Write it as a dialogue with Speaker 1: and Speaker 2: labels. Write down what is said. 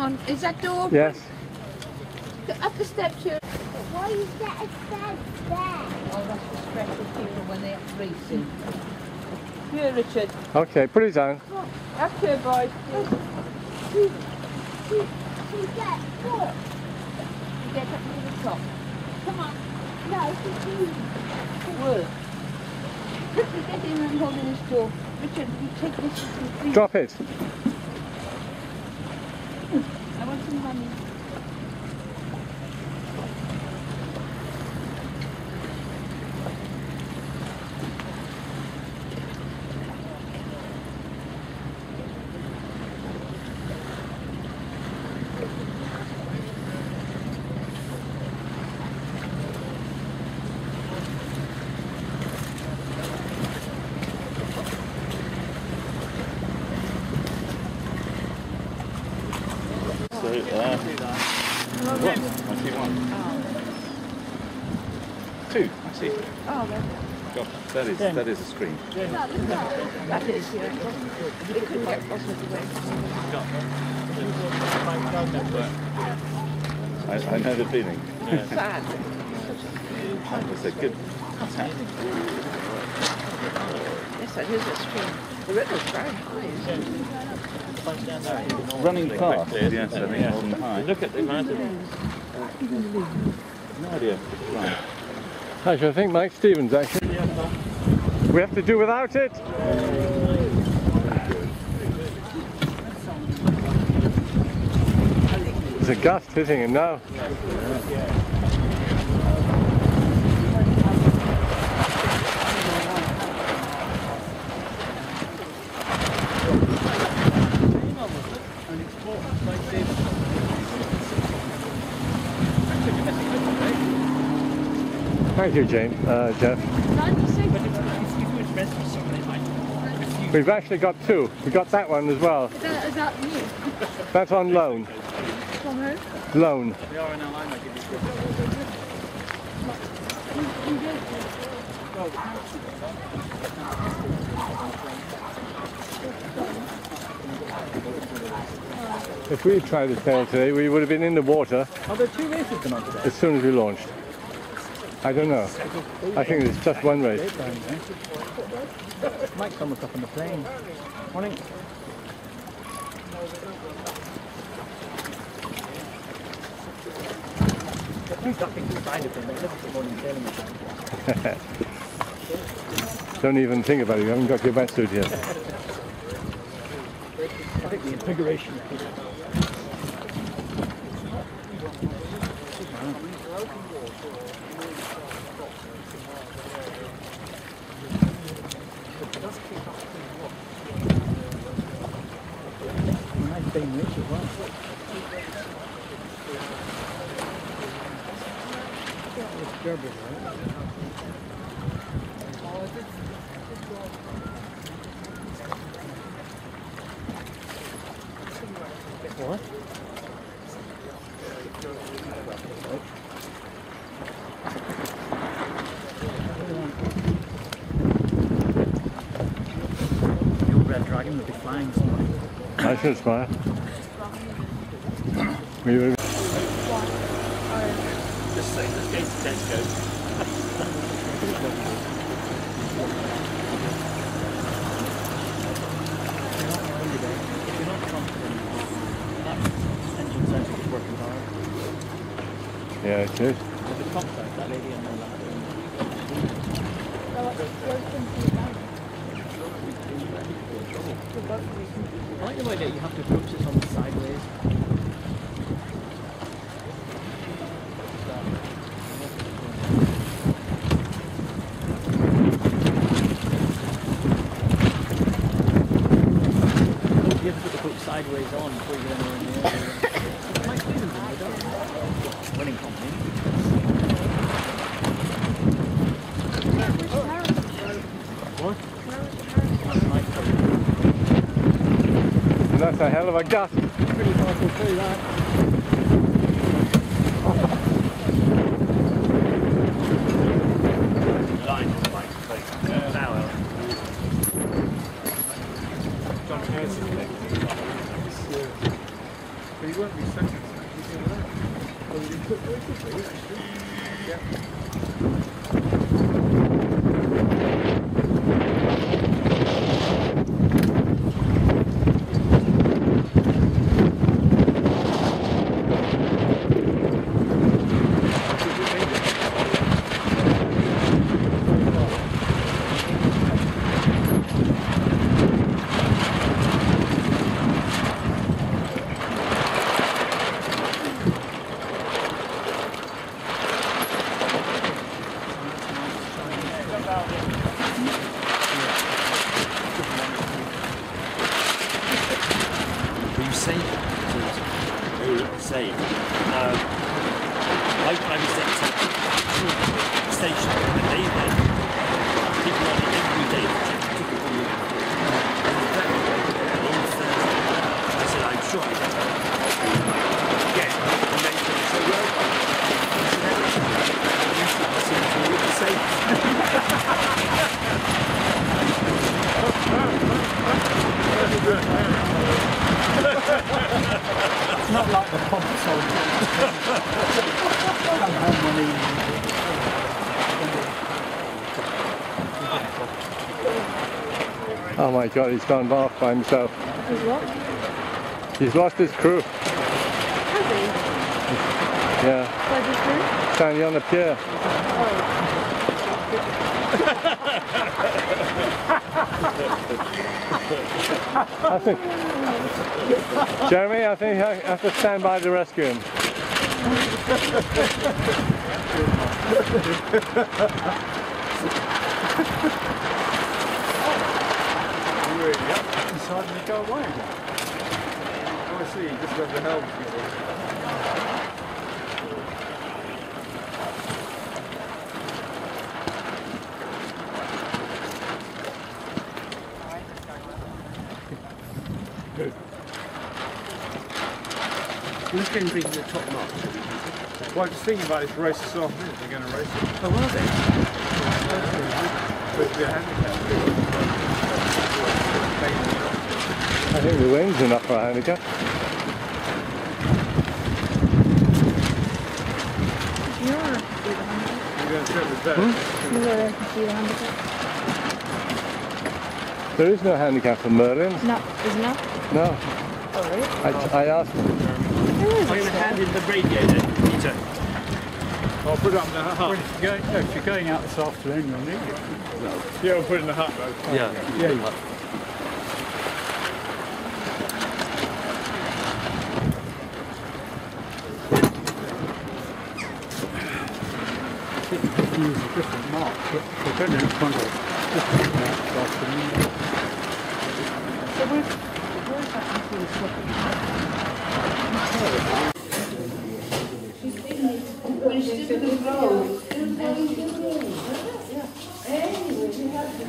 Speaker 1: on, is that door open?
Speaker 2: Yes.
Speaker 1: Up the steps here.
Speaker 3: Why is that a stand there?
Speaker 1: Oh, that's for special people when they're racing. Here, Richard.
Speaker 2: Okay, put it down.
Speaker 1: Up here, boy.
Speaker 3: To get what?
Speaker 1: Get up to the top. Come on.
Speaker 3: No, to do.
Speaker 1: Work. Quickly get in and hold in his door. Richard, you take this and please.
Speaker 2: Drop it.
Speaker 1: I want some money.
Speaker 4: So, I see one. Two, I see.
Speaker 1: Oh,
Speaker 4: God, that is a screen.
Speaker 1: that is here. It couldn't get possibly away.
Speaker 4: I know the feeling.
Speaker 1: Sad.
Speaker 4: It's a good cutout.
Speaker 1: Yes, that is a stream. The river's very high, isn't it?
Speaker 4: Running fast, yes, I think more than high.
Speaker 5: Look at the mountain.
Speaker 4: No idea. Right.
Speaker 2: I should think Mike Stevens actually. We have to do without it. There's a gust hitting him now. Thank you, Jane, Jeff. We've actually got two. We got that one as well.
Speaker 1: Is that you?
Speaker 2: That's on loan.
Speaker 1: From who?
Speaker 2: Loan.
Speaker 5: We are in our line, I give
Speaker 2: If we had tried to sail today, we would have been in the water.
Speaker 5: Are there two races going on today?
Speaker 2: As soon as we launched. I don't know. I think it's just one race.
Speaker 5: Might come up on the plane. Morning. Ducking to the side of them, they look at the morning sailing machine.
Speaker 2: Don't even think about it, you haven't got your wetsuit yet.
Speaker 5: I think the configuration. Nice being rich as well. Gerber, right? What? Your red dragon will be flying this morning.
Speaker 2: I should smile. We were...
Speaker 5: Just say, let's go to Tesco. If you're not confident, that engine sounds like it's working hard.
Speaker 2: Yeah, it is.
Speaker 5: There's a top side, that lady on the ladder. I like the way that you have to approach this on the sideways. You have to put the boat sideways on before you get anywhere in the area. Mike Stevens in the middle. Winning company. What? That's Mike.
Speaker 2: And that's a hell of a gust.
Speaker 5: Pretty hard to see that. Line on Mike's face. Now, John Harrison. But he won't be
Speaker 6: Were you safe? Safe. I was at the station on the day then. People on it every day to check the ticket on the on Thursday. I said, I'm sure I can. Yeah. And they said, so well done. I said, you were safe.
Speaker 5: It's not like the pump soldier. Come home one evening.
Speaker 2: Oh my God, he's gone off by himself.
Speaker 1: He's what?
Speaker 2: He's lost his crew.
Speaker 1: Has he?
Speaker 2: Yeah,
Speaker 1: Where's his crew?
Speaker 2: standing on the pier. I think, Jeremy, I think I have to stand by to rescue him.
Speaker 5: Decided to go away again.
Speaker 7: Oh, I see, you just got the helm together.
Speaker 6: Who's going to bring the top mark?
Speaker 7: Well, just thinking about this race this afternoon, they're going to race it.
Speaker 6: Oh, are they?
Speaker 7: But the handicap.
Speaker 2: I think the wind's enough for a handicap.
Speaker 1: You're going to see the handicap.
Speaker 7: You're going to trip with that.
Speaker 1: You're going to see the handicap.
Speaker 2: There is no handicap for Merlin.
Speaker 1: No, isn't there?
Speaker 2: No.
Speaker 1: Oh, really?
Speaker 2: I asked him.
Speaker 1: There is.
Speaker 6: I'm going to hand in the radio then, Peter.
Speaker 7: I'll put it up in the hut.
Speaker 5: Well, if you're going out this afternoon, you'll need it.
Speaker 7: Yeah, we'll put it in the hut though.
Speaker 6: Yeah.
Speaker 5: Yeah, you use a different mark, but I don't know which one it is. Different mark this afternoon.
Speaker 1: So where's that into the When she's in the road. Anyway, we have to.